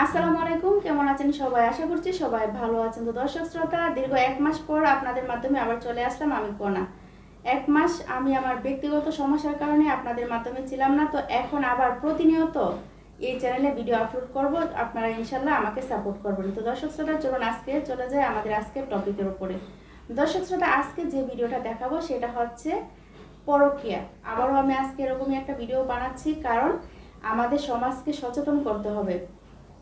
আসসালামু আলাইকুম, কেমন আছেন সবাই? আশা করছি সবাই ভালো আছেন। তো দর্শক শ্রোতা, দীর্ঘ 1 মাস পর আপনাদের মাধ্যমে আবার চলে আসলাম আমি কোনা। 1 মাস আমি আমার ব্যক্তিগত সমস্যার কারণে আপনাদের মাধ্যমে ছিলাম না, তো এখন আবার প্রতিনিয়ত এই চ্যানেলে ভিডিও আপলোড করব। আপনারা ইনশাল্লাহ আমাকে সাপোর্ট করবেন। তো দর্শক শ্রোতা, চলুন আজকে চলে যায় আমাদের আজকের টপিকের উপরে। দর্শক শ্রোতা, আজকে যে ভিডিওটা দেখাবো সেটা হচ্ছে পরকীয়া। আবারও আমি আজকে এরকমই একটা ভিডিও বানাচ্ছি, কারণ আমাদের সমাজকে সচেতন করতে হবে।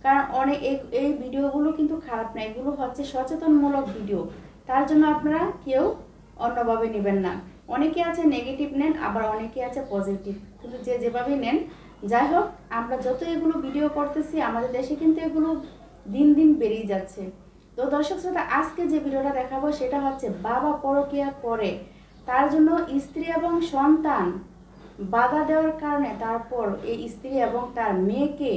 কারণ অনেক এই ভিডিওগুলো কিন্তু খারাপ না, এগুলো হচ্ছে সচেতনমূলক ভিডিও। তার জন্য আপনারা কেউ অন্যভাবে নেবেন না। অনেকে আছে নেগেটিভ নেন, আবার অনেকে আছে পজিটিভ, কিন্তু যে যেভাবে নেন। যাই হোক, আমরা যত এগুলো ভিডিও করতেছি আমাদের দেশে কিন্তু এগুলো দিন দিন বেড়েই যাচ্ছে। তো দর্শক শ্রোতা, আজকে যে ভিডিওটা দেখাবো সেটা হচ্ছে বাবা পরকীয়া করে, তার জন্য স্ত্রী এবং সন্তান বাধা দেওয়ার কারণে তারপর এই স্ত্রী এবং তার মেয়েকে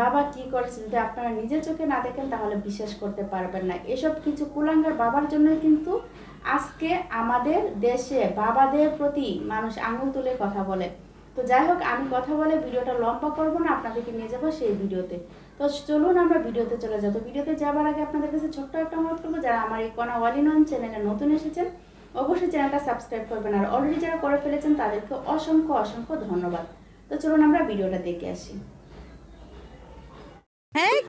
বাবা কি করেছে, যদি আপনারা নিজের চোখে না দেখেন তাহলে বিশ্বাস করতে পারবেন না। এসব কিছু কুলাঙ্গার বাবার জন্য কিন্তু আজকে আমাদের দেশে বাবাদের প্রতি মানুষ আঙুল তুলে কথা বলে। তো যাই হোক, আমি কথা বলে ভিডিওটা লম্বা করবো না, আপনাদেরকে নিয়ে যাবো সেই ভিডিওতে। তো চলুন আমরা ভিডিওতে চলে যাবো। ভিডিওতে যাবার আগে আপনাদের কাছে ছোট্ট একটা অনুরোধ করবো, যারা আমার এই কোনা অল ইন ওয়ান চ্যানেলে নতুন এসেছেন অবশ্যই চ্যানেলটা সাবস্ক্রাইব করবেন, আর অলরেডি যারা করে ফেলেছেন তাদেরকে অসংখ্য অসংখ্য ধন্যবাদ। তো চলুন আমরা ভিডিওটা দেখে আসি। হ্যাঁ